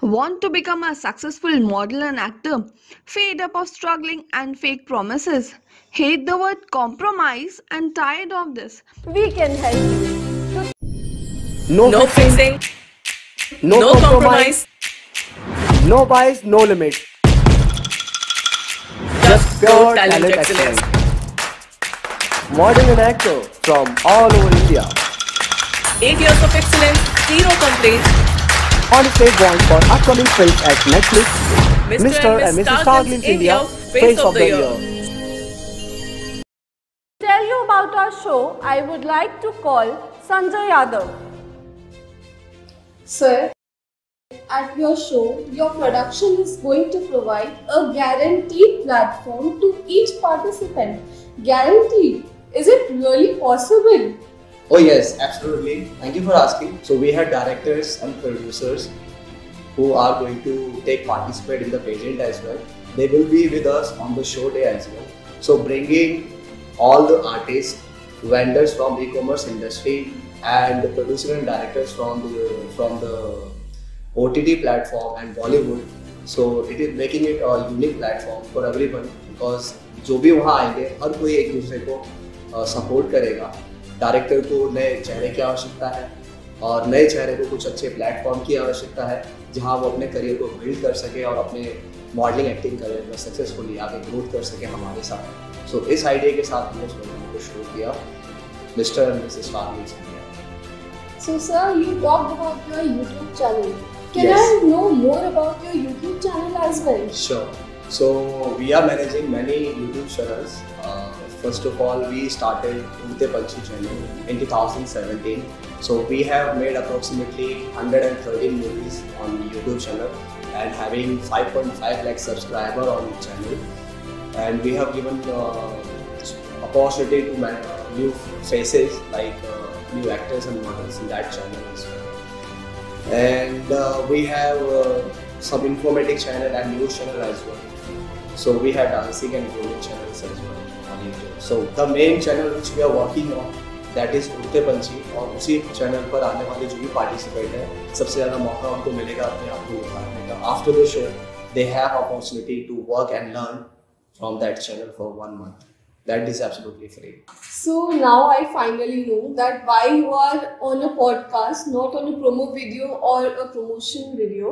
Want to become a successful model and actor? Fed up of struggling and fake promises? Hate the word compromise and tired of this? We can help you. No No fixing, fixing, no no compromise, compromise, no bias, no limit. just Just pure pure talent talent excellence. excellence. Model and actor from all over India. 8 years of excellence, zero complaints. On stage bond for upcoming films at Netflix. Mr. and Mr. Miss and Mrs. Star Star Glimpse Glimpse India, India, Face of the Year. Tell you about our show, I would like to call Sanjay Yadav. Sir, at your show, your production is going to provide a guaranteed platform to each participant. Guaranteed. Is it really possible? Oh yes, absolutely. Thank you for asking. So we have directors and producers who are going to participate in the pageant as well. They will be with us on the show day as well. So bringing all the artists, vendors from e-commerce industry, and the producer and directors from the OTT platform and Bollywood. So it is making it a unique platform for everyone because जो भी वहाँ आएंगे हर कोई एक दूसरे को support करेगा. Director को नए चेहरे की आवश्यकता है और नए चेहरे को कुछ अच्छे प्लेटफॉर्म की आवश्यकता है जहाँ वो अपने करियर को बिल्ड कर सके और अपने मॉडलिंग एक्टिंग करियर में सक्सेसफुली आगे ग्रोथ कर सके हमारे साथ. सो इस आइडिया के साथ हमने इस प्रोग्राम को शुरू किया mister and Mrs star gills India. So, sir, you talked about your YouTube channel. Can Yes. I know more about your YouTube channel as well? Sure. So we are managing many YouTube channels. First of all, we started Udte Panchi channel in 2017. So we have made approximately 113 movies on YouTube channel and having 5.5 lakh subscriber on the channel. And we have given opportunity to new faces like new actors and models in that channel as well. And we have some informatics channel and news channel as well. So we have dancing and grooming channels as well on YouTube. So the main channel which we are working on that is उड़ते पंछी और उसी channel पर आने वाले जो भी participate है सबसे ज़्यादा मौका उनको मिलेगा अपने आप को उतारने का. After the show they have opportunity to work and learn from that channel for 1 month. That is absolutely free. So now I finally know that why you are on a podcast, not on a promo video or a promotion video,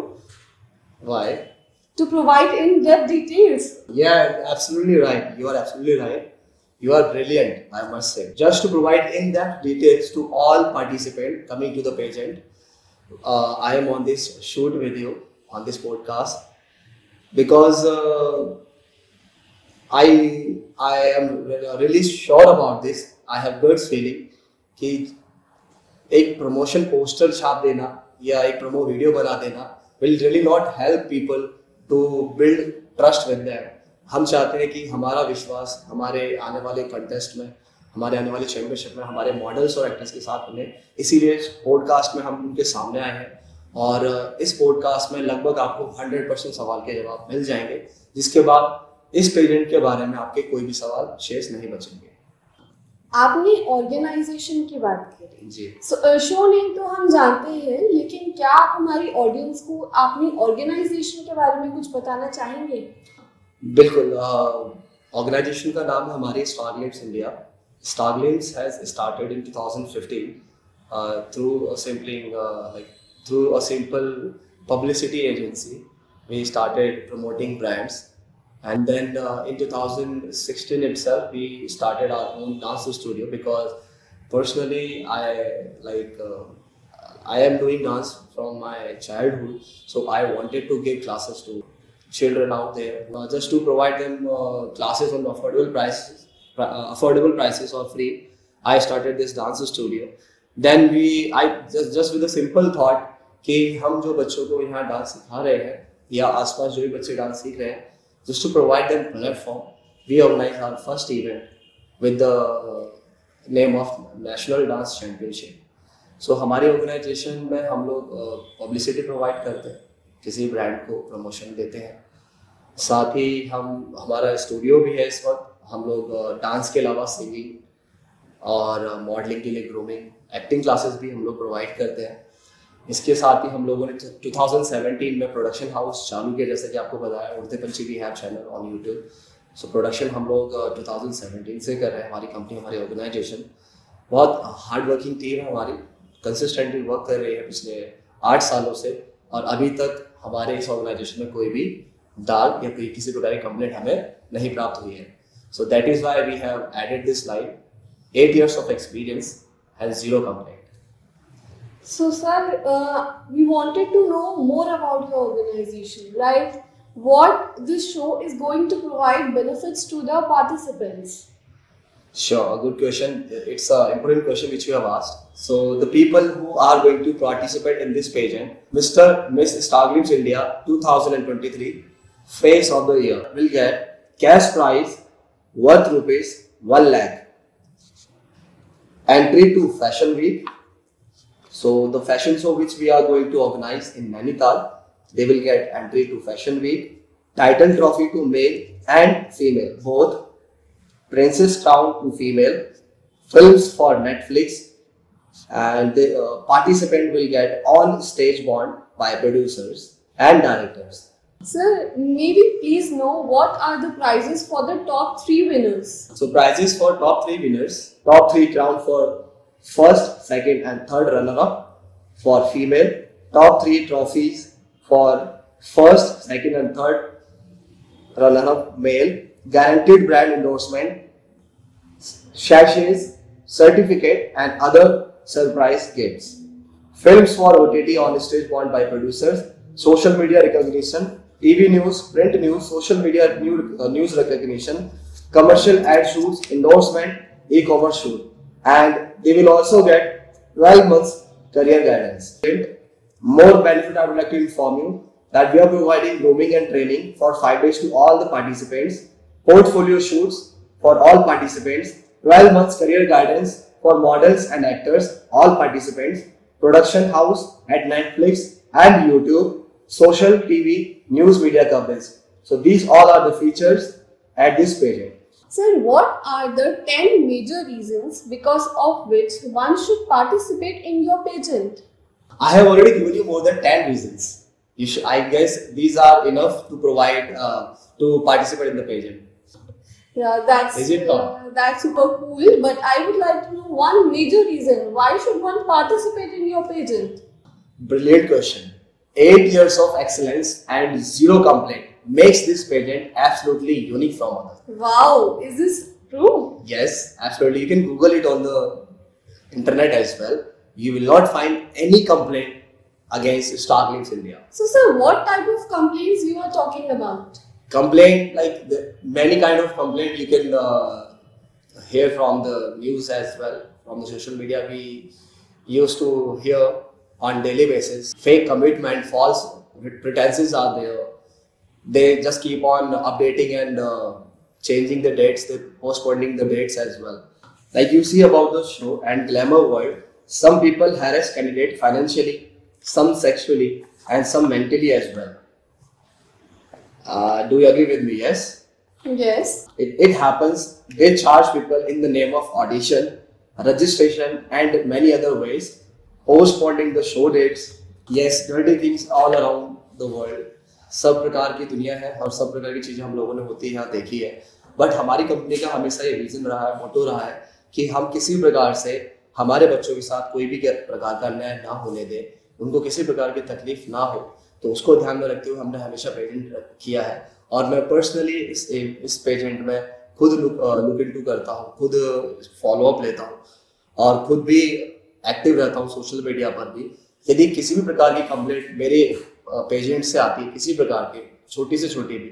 Why? to provide in-depth details. Yeah, absolutely right. You are absolutely right. You are brilliant, I must say. Just to provide in-depth details to all participants coming to the pageant, I am on this shoot with you on this podcast because I am really sure about this. I have good feeling कि एक promotion poster छाप देना या एक promo video बना देना will really not help people to build trust with them. हम चाहते हैं कि हमारा विश्वास हमारे आने वाले कंटेस्ट में, हमारे आने वाले चैंपियनशिप में हमारे मॉडल्स और एक्टर्स के साथ बने. इसीलिए इस पॉडकास्ट में हम उनके सामने आए हैं और इस पॉडकास्ट में लगभग आपको 100% सवाल के जवाब मिल जाएंगे जिसके बाद इस पेजेंट के बारे में आपके कोई भी सवाल शेष नहीं बचेंगे. आपने ऑर्गेनाइजेशन की बात करी जी. शो नेम तो हम जानते हैं, लेकिन क्या आप हमारी ऑडियंस को अपनी ऑर्गेनाइजेशन के बारे में कुछ बताना चाहेंगे? बिल्कुल. ऑर्गेनाइजेशन का नाम है हमारी star glimpse India. Star glimpse has started in 2015 through a simple publicity agency. We started promoting brands. And then in 2016 itself, we started our own dance studio because personally I am doing dance from my childhood. So I wanted to give classes to children out there just to provide them classes on affordable prices or free. I started this dance studio. Then I just with a simple thought कि हम जो बच्चों को यहाँ dance सिखा रहे हैं या आसपास जो भी बच्चे डांस सीख रहे हैं, just to provide them platform, we organized our first event with the name of National Dance Championship. So हमारी ऑर्गेनाइजेशन में हम लोग पब्लिसिटी प्रोवाइड करते हैं, किसी ब्रांड को प्रमोशन देते हैं, साथ ही हमारा स्टूडियो भी है इस वक्त. हम लोग डांस के अलावा सिंगिंग और मॉडलिंग के लिए ग्रूमिंग, एक्टिंग क्लासेस भी हम लोग प्रोवाइड करते हैं. इसके साथ ही हम लोगों ने 2017 में प्रोडक्शन हाउस चालू किया, जैसे कि आपको बताया उड़ते पंछी भी है channel on YouTube. So production हम लोग 2017 से कर रहे हैं। हमारी कंपनी, हमारी ऑर्गेनाइजेशन बहुत हार्ड वर्किंग टीम है हमारी, कंसिस्टेंटली वर्क कर रही है पिछले 8 सालों से, और अभी तक हमारे इस ऑर्गेनाइजेशन में कोई भी दाग या कोई किसी प्रकार की कंप्लेंट हमें नहीं प्राप्त हुई है। So that is why we have added this line, 8 years of experience and 0 complaint. So, sir, we wanted to know more about your organization, right? What this show is going to provide benefits to the participants? Sure, a good question. It's an important question which you have asked. So, the people who are going to participate in this pageant, Mr. Miss Starglimpse India 2023 Face of the Year will get cash prize worth rupees 1 lakh. Entry to Fashion Week. So the fashion show which we are going to organize in Nainital, they will get entry to Fashion Week, title trophy to male and female, both Princess Crown to female, films for Netflix, and the participant will get on stage bond by producers and directors. Sir, may we please know what are the prizes for the top 3 winners? So prizes for top 3 winners, top 3 crown for first, second and third runner-up for female, top 3 trophies for first, second and third runner-up male, guaranteed brand endorsement, sachets, certificate and other surprise gifts, films for OTT on stage bond by producers, social media recognition, TV news, print news, social media news recognition, commercial ad shoots, endorsement, e-commerce shoot, and they will also get 12 months career guidance. More benefit, I would like to inform you that we are providing grooming and training for 5 days to all the participants, portfolio shoots for all participants, 12 months career guidance for models and actors, all participants, production house at Netflix and YouTube, social TV, news media coverage. So these all are the features at this pageant. Sir, what are the 10 major reasons because of which one should participate in your pageant? I have already given you more than 10 reasons. I guess these are enough to provide to participate in the pageant. Yeah, Is it not? that's super cool. But I would like to know one major reason why should one participate in your pageant? Brilliant question. 8 years of excellence and 0 complaint makes this pageant absolutely unique from others. Wow, is this true? Yes, absolutely. You can Google it on the internet as well. You will not find any complaint against Starglimpse India. So, sir, what type of complaints you are talking about? Complaint, like many kind of complaint you can hear from the news as well, from the social media. We used to hear on daily basis. Fake commitment, false pretenses are there. They just keep on updating and changing the dates, they postponing the dates as well. Like you see about the show and glamour world, some people harass candidate financially, some sexually and some mentally as well. Do you agree with me? Yes? Yes. It happens. They charge people in the name of audition, registration and many other ways, postponing the show dates. Yes, dirty things all around the world. सब प्रकार की दुनिया है और सब प्रकार की चीजें हम लोगों ने होती यहाँ देखी है, बट हमारी कंपनी का हमेशा ये विजन रहा है, मोटो रहा है कि हम किसी प्रकार से हमारे बच्चों के साथ कोई भी प्रकार का अन्याय ना होने दें, उनको किसी प्रकार की तकलीफ ना हो, तो उसको ध्यान में रखते हुए हमने हमेशा पेजेंट किया है। और मैं पर्सनली इस पेजेंट में खुद लुक इनटू करता हूँ, खुद फॉलोअप लेता हूँ और खुद भी एक्टिव रहता हूँ सोशल मीडिया पर भी। यदि किसी भी प्रकार की कंप्लेंट मेरे पेजेंट से आती है, किसी प्रकार की छोटी से छोटी भी,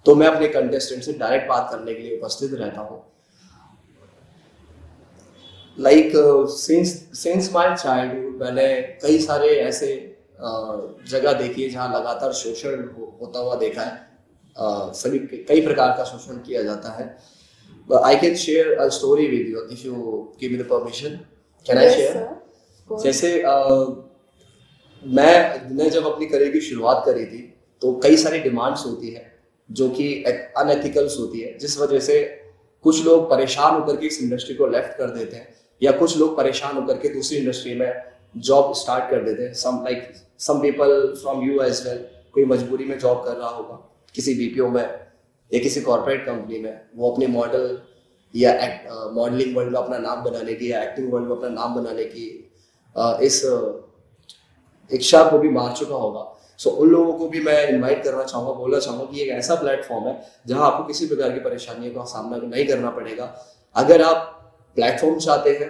तो मैं अपने कंटेस्टेंट से डायरेक्ट बात करने के लिए उपस्थित रहता हूँ। लाइक सिंस माय चाइल्डहुड मैंने कई सारे ऐसे जगह देखी है जहाँ लगातार शोषण होता हुआ देखा है। सभी कई प्रकार का शोषण किया जाता है। I can share a story with you if you give me the permission. Can I share? जैसे मैं जब अपनी करियर की शुरुआत करी थी तो कई सारी डिमांड्स होती है जो कि अनएथिकल्स होती है, जिस वजह से कुछ लोग परेशान होकर के इस इंडस्ट्री को लेफ्ट कर देते हैं या कुछ लोग परेशान होकर के दूसरी इंडस्ट्री में जॉब स्टार्ट कर देते हैं. Some people from you as well, कोई मजबूरी में जॉब कर रहा होगा किसी बीपीओ में या किसी कॉर्पोरेट कंपनी में, वो अपने मॉडल या मॉडलिंग वर्ल्ड में अपना नाम बनाने की या एक्टिंग वर्ल्ड में अपना नाम बनाने की इस इच्छा को भी मार चुका होगा. सो उन लोगों को भी मैं इनवाइट करना चाहूँगा, बोलना चाहूँगा कि एक ऐसा प्लेटफॉर्म है जहाँ आपको किसी प्रकार की परेशानियों का सामना नहीं करना पड़ेगा. अगर आप प्लेटफॉर्म चाहते हैं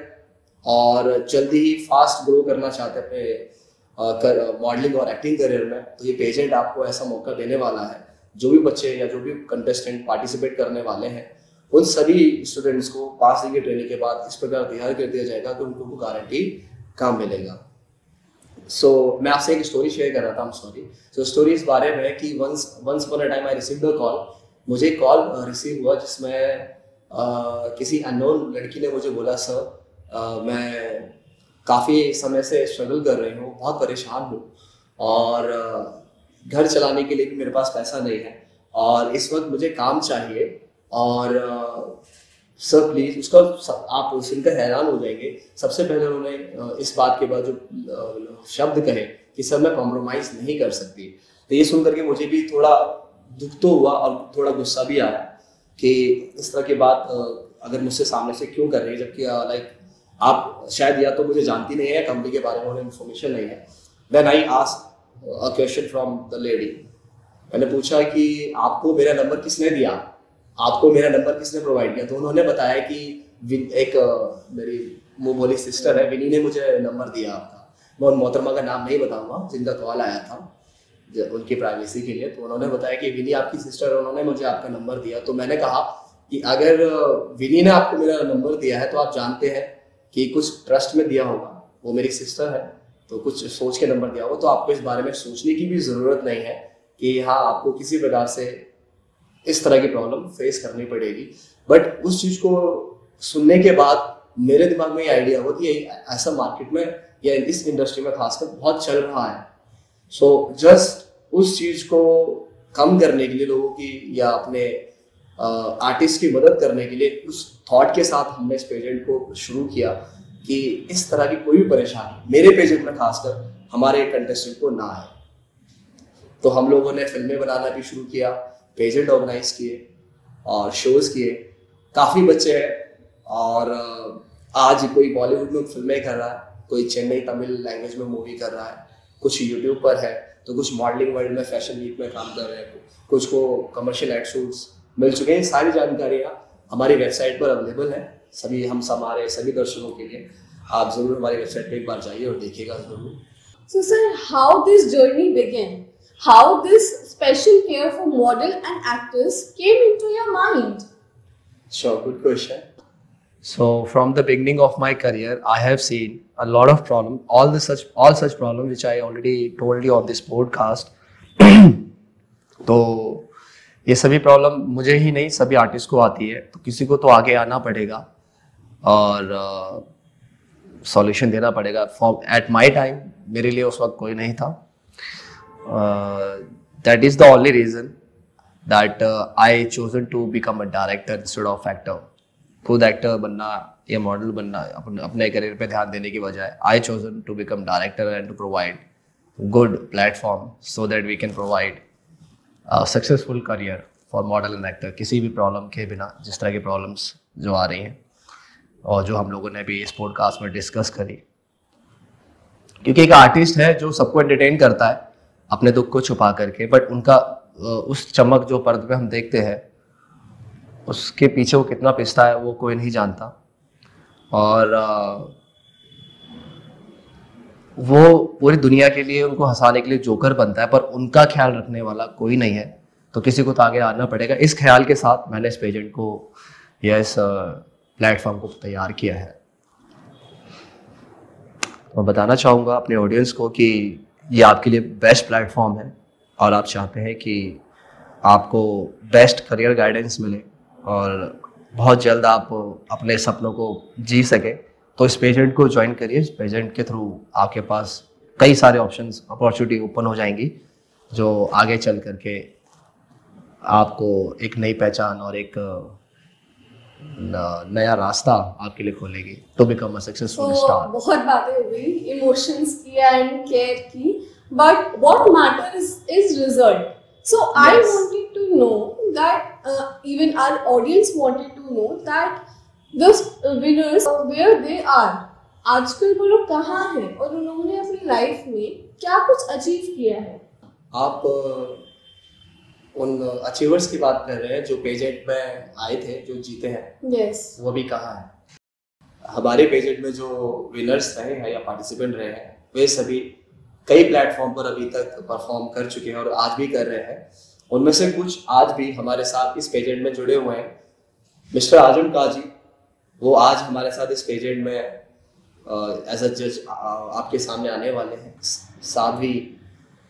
और जल्दी ही फास्ट ग्रो करना चाहते हैं अपने मॉडलिंग और एक्टिंग करियर में, तो ये पेजेंट आपको ऐसा मौका देने वाला है. जो भी बच्चे या जो भी कंटेस्टेंट पार्टिसिपेट करने वाले हैं, उन सभी स्टूडेंट्स को 5 दिन की ट्रेनिंग के बाद इस प्रकार तैयार कर दिया जाएगा कि उनको गारंटी काम मिलेगा. सो मैं आपसे एक स्टोरी शेयर कर रहा था. I am sorry. So story इस बारे में कि once upon a time I received a call. मुझे एक कॉल रिसीव हुआ जिसमें किसी अननोन लड़की ने मुझे बोला, सर मैं काफ़ी समय से स्ट्रगल कर रही हूँ, बहुत परेशान हूँ और घर चलाने के लिए भी मेरे पास पैसा नहीं है और इस वक्त मुझे काम चाहिए और सर प्लीज़. उसका आप सुनकर हैरान हो जाएंगे. सबसे पहले उन्होंने इस बात के बाद जो शब्द कहे कि सर मैं कॉम्प्रोमाइज़ नहीं कर सकती. तो ये सुन करके मुझे भी थोड़ा दुख तो हुआ और थोड़ा गुस्सा भी आया कि इस तरह की बात अगर मुझसे सामने से क्यों कर रही है, जबकि लाइक आप शायद या तो मुझे जानती नहीं है, कंपनी के बारे में उन्हें इन्फॉर्मेशन नहीं है. Then I asked a question from the lady. मैंने पूछा कि आपको मेरा नंबर किसने दिया, आपको मेरा नंबर किसने प्रोवाइड किया. तो उन्होंने बताया कि एक मेरी मुँह बोली सिस्टर है, विनी ने मुझे नंबर दिया आपका. मैं उन मोहतरमा का नाम नहीं बताऊंगा जिनका कॉल आया था उनकी प्राइवेसी के लिए. तो उन्होंने बताया कि विनी आपकी सिस्टर, उन्होंने मुझे आपका नंबर दिया. तो मैंने कहा कि अगर विनी ने आपको मेरा नंबर दिया है तो आप जानते हैं कि कुछ ट्रस्ट में दिया होगा, वो मेरी सिस्टर है तो कुछ सोच के नंबर दिया होगा. तो आपको इस बारे में सोचने की भी ज़रूरत नहीं है कि हाँ आपको किसी प्रकार से इस तरह की प्रॉब्लम फेस करनी पड़ेगी. बट उस चीज़ को सुनने के बाद मेरे दिमाग में ये आइडिया हुआ कि ऐसा मार्केट में या इस इंडस्ट्री में खासकर बहुत चल रहा है. सो जस्ट उस चीज़ को कम करने के लिए लोगों की या अपने आर्टिस्ट की मदद करने के लिए उस थॉट के साथ हमने इस पेजेंट को शुरू किया कि इस तरह की कोई भी परेशानी मेरे पेजेंट में खासकर हमारे कंटेस्टेंट को ना आए. तो हम लोगों ने फिल्में बनाना भी शुरू किया, पेजेंट ऑर्गेनाइज किए और शोज़ किए. काफ़ी बच्चे हैं और आज कोई बॉलीवुड में फिल्में कर रहा है, कोई चेन्नई तमिल लैंग्वेज में मूवी कर रहा है, कुछ यूट्यूब पर है, तो कुछ मॉडलिंग वर्ल्ड में फैशन वीक में काम कर रहे हैं, कुछ को कमर्शियल एड शूट्स मिल चुके हैं. सारी जानकारियाँ हमारी वेबसाइट पर अवेलेबल है हमारे सभी दर्शकों के लिए. आप ज़रूर हमारी वेबसाइट पर एक बार जाइए और देखिएगा ज़रूर. So sir, how this journey began? How this special care for model and actors came into your mind? Sure, good question. So from the beginning of my career, I have seen a lot of problems, all such problems which I already told you on this podcast. तो ये सभी problem मुझे ही नहीं सभी artist को आती है, तो किसी को तो आगे आना पड़ेगा और सॉल्यूशन देना पड़ेगा. एट माई टाइम मेरे लिए उस वक्त कोई नहीं था. That is the only reason that I chosen to become a director instead of actor. खुद एक्टर बनना या मॉडल बनना अपने करियर पे ध्यान देने की बजाय I chosen to become director and to provide good platform so that we can provide successful career for model and actor किसी भी प्रॉब्लम के बिना. जिस तरह की प्रॉब्लम्स जो आ रही हैं और जो हम लोगों ने भी इस पॉडकास्ट में डिस्कस करी, क्योंकि एक आर्टिस्ट है जो सबको एंटरटेन करता है अपने दुख को छुपा करके, बट उनका उस चमक जो पर्दे पे हम देखते हैं उसके पीछे वो कितना पिसता है वो कोई नहीं जानता. और वो पूरी दुनिया के लिए उनको हंसाने के लिए जोकर बनता है, पर उनका ख्याल रखने वाला कोई नहीं है. तो किसी को तो आगे आना पड़ेगा. इस ख्याल के साथ मैंने इस पेजेंट को या इस प्लेटफॉर्म को तैयार किया है. मैं बताना चाहूँगा अपने ऑडियंस को कि ये आपके लिए बेस्ट प्लेटफॉर्म है और आप चाहते हैं कि आपको बेस्ट करियर गाइडेंस मिले और बहुत जल्द आप अपने सपनों को जी सके, तो इस पेजेंट को ज्वाइन करिए. इस पेजेंट के थ्रू आपके पास कई सारे ऑप्शंस अपॉर्चुनिटी ओपन हो जाएंगी जो आगे चल करके आपको एक नई पहचान और एक नया रास्ता आपके लिए खोलेगी to become a successful star. बहुत बातें हो गई इमोशंस की एंड केयर की, but what matters is result. So I wanted to know that even our audience wanted to know that those winners where they are. आजकल वो लोग कहाँ हैं और उन्होंने अपनी लाइफ में क्या कुछ अचीव किया है. आप उन अचीवर्स की बात कर रहे हैं जो पेजेंट में आए थे, जो जीते हैं. Yes. वो भी कहाँ है. हमारे पेजेंट में जो विनर्स रहे हैं या पार्टिसिपेंट रहे हैं वे सभी कई प्लेटफॉर्म पर अभी तक परफॉर्म कर चुके हैं और आज भी कर रहे हैं. उनमें से कुछ आज भी हमारे साथ इस पेजेंट में जुड़े हुए हैं. मिस्टर आजम काजी, वो आज हमारे साथ इस पेजेंट में एज अ जज आपके सामने आने वाले हैं. साध्वी,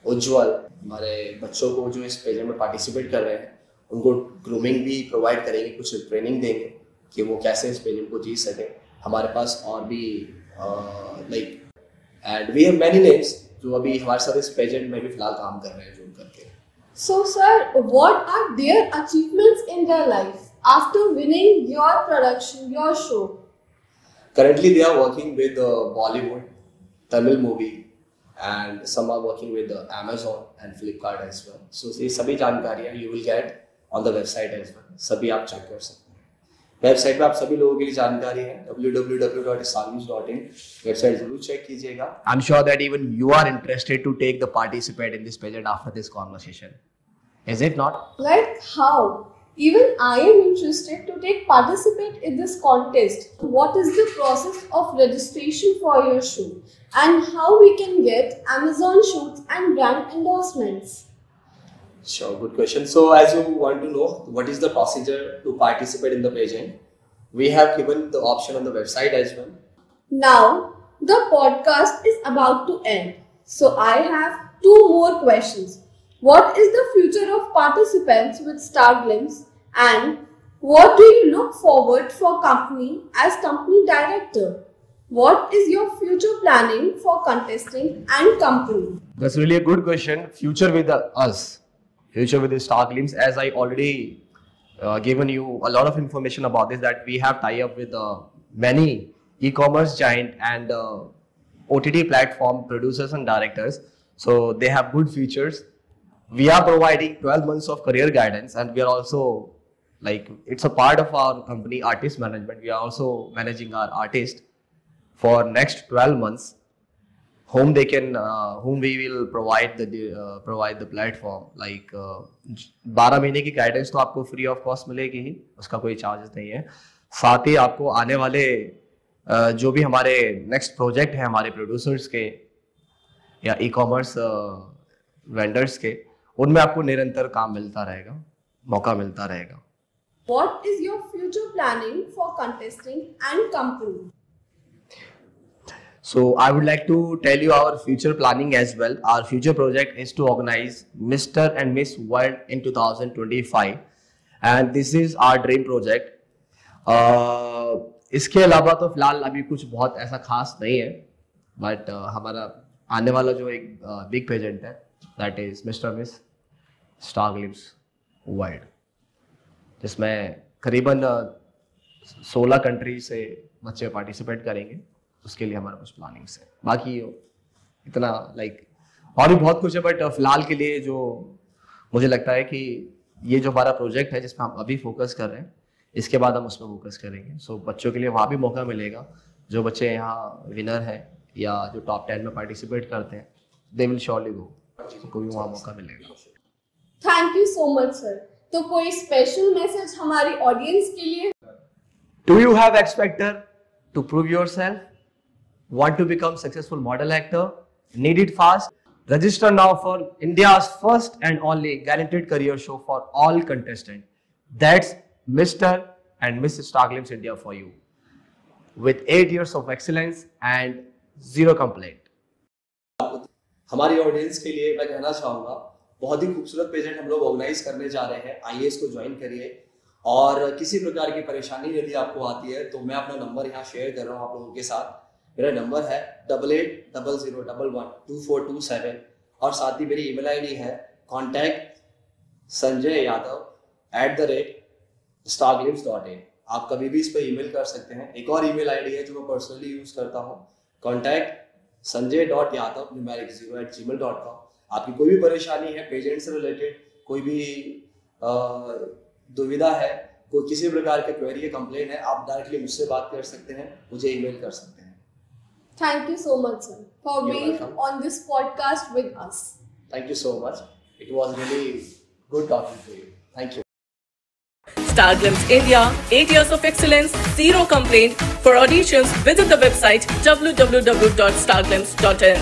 उज्जवल, हमारे बच्चों को जो इस पेजेंट में पार्टिसिपेट कर रहे हैं उनको ग्रूमिंग भी प्रोवाइड करेंगे, कुछ ट्रेनिंग देंगे कि वो कैसे इस पेजेंट को जीत सकें. हमारे पास और भी like and we have many names जो अभी हमारे साथ इस पेजेंट में भी फिलहाल काम कर रहे हैं जुड़ करके. So sir, what are their achievements in their life after winning your production, your show? Currently they are working with Bollywood, Tamil movie and some are working with Amazon and Flipkart as well. So ये सभी जानकारियाँ you will get on the website as well. सभी आप check कर सकते हैं. Website पे आप सभी लोगों के लिए जानकारी है www.starnews.in. वेबसाइट जरूर चेक कीजिएगा. I'm sure that even you are interested to take the participate in this pageant after this conversation. Is it not? Like how? Even I am interested to participate in this contest. What is the process of registration for your show and how we can get Amazon shoots and brand endorsements? Sure, good question. So as you want to know what is the procedure to participate in the pageant, we have given the option on the website as well. Now, the podcast is about to end. So I have two more questions. What is the future of participants with Star Glimpse and what do you look forward for company as company director? What is your future planning for contesting and company? That's really a good question. Future with us. Future with the Star Glimpse, as I already given you a lot of information about this, that we have tie up with many e-commerce giant and OTT platform producers and directors. So they have good features. We are providing 12 months of career guidance and we are also like, it's a part of our company artist management. We are also managing our artist for next 12 months. Whom we will provide the platform like 12 महीने की guidance तो आपको free of cost मिलेगी ही, उसका कोई charges नहीं है. साथ ही आपको आने वाले जो भी हमारे नेक्स्ट प्रोजेक्ट है हमारे प्रोड्यूसर्स के या ई कॉमर्स वेंडर्स के, उनमें आपको निरंतर काम मिलता रहेगा, मौका मिलता रहेगा. What is your future planning for contesting and company? So I would like to tell you our future planning as well. Our future project is to organize Mr. and Miss World in 2025 and this is our dream project. इसके अलावा तो फिलहाल अभी कुछ बहुत ऐसा खास नहीं है, बट हमारा आने वाला जो एक बिग पेजेंट है that is mister miss star glimpse world, जिसमें करीबन 16 कंट्री से बच्चे पार्टिसिपेट करेंगे. उसके लिए हमारा कुछ प्लानिंग्स है. बाकी इतना लाइक और भी बहुत कुछ है, बट फिलहाल के लिए जो मुझे लगता है कि ये जो हमारा प्रोजेक्ट है जिसमें हम अभी फोकस कर रहे हैं, इसके बाद हम उस पर फोकस करेंगे. सो बच्चों के लिए वहाँ भी मौका मिलेगा. जो बच्चे यहाँ विनर हैं या जो टॉप 10 में पार्टिसिपेट करते हैं, दे विल श्योरली गो, को भी वहाँ मौका मिलेगा. Thank you so much sir. तो कोई स्पेशल मैसेज हमारी ऑडियंस के लिए? Do you have X factor to prove yourself? Want to become successful model actor? Need it fast? Register now for India's first and only guaranteed career show for all contestants. That's Mr. and Mrs. Star Glimpse India for you. With 8 years of excellence and 0 complaint. हमारी audience के लिए मैं कहना चाहूँगा, बहुत ही खूबसूरत pageant हम लोग ऑर्गेनाइज करने जा रहे हैं. आइए इसको ज्वाइन करिए और किसी प्रकार की परेशानी यदि आपको आती है तो मैं अपना नंबर यहाँ शेयर कर रहा हूँ आप लोगों के साथ. मेरा नंबर है 8800112427 और साथ ही मेरी ईमेल आईडी है contact sanjay yadav@starglimpse.in. आप कभी भी इस पर ईमेल कर सकते हैं। एक और ईमेल आईडी है जो मैं पर्सनली यूज करता हूँ, contact@sanjay.yadav@gmail.com। आपकी कोई भी परेशानी है पेजेंट से रिलेटेड, कोई भी दुविधा है, कोई किसी प्रकार की क्वेरी है, कंप्लेन है, आप डायरेक्टली मुझसे बात कर सकते हैं, मुझे ईमेल कर सकते हैं। Thank you so much, sir, for You're being welcome. on this podcast with us. Thank you so much. It was really good talking to you. Thank you. Star Glimpse India, 8 years of excellence, zero complaint. For auditions, visit the website www.starglimpse.in.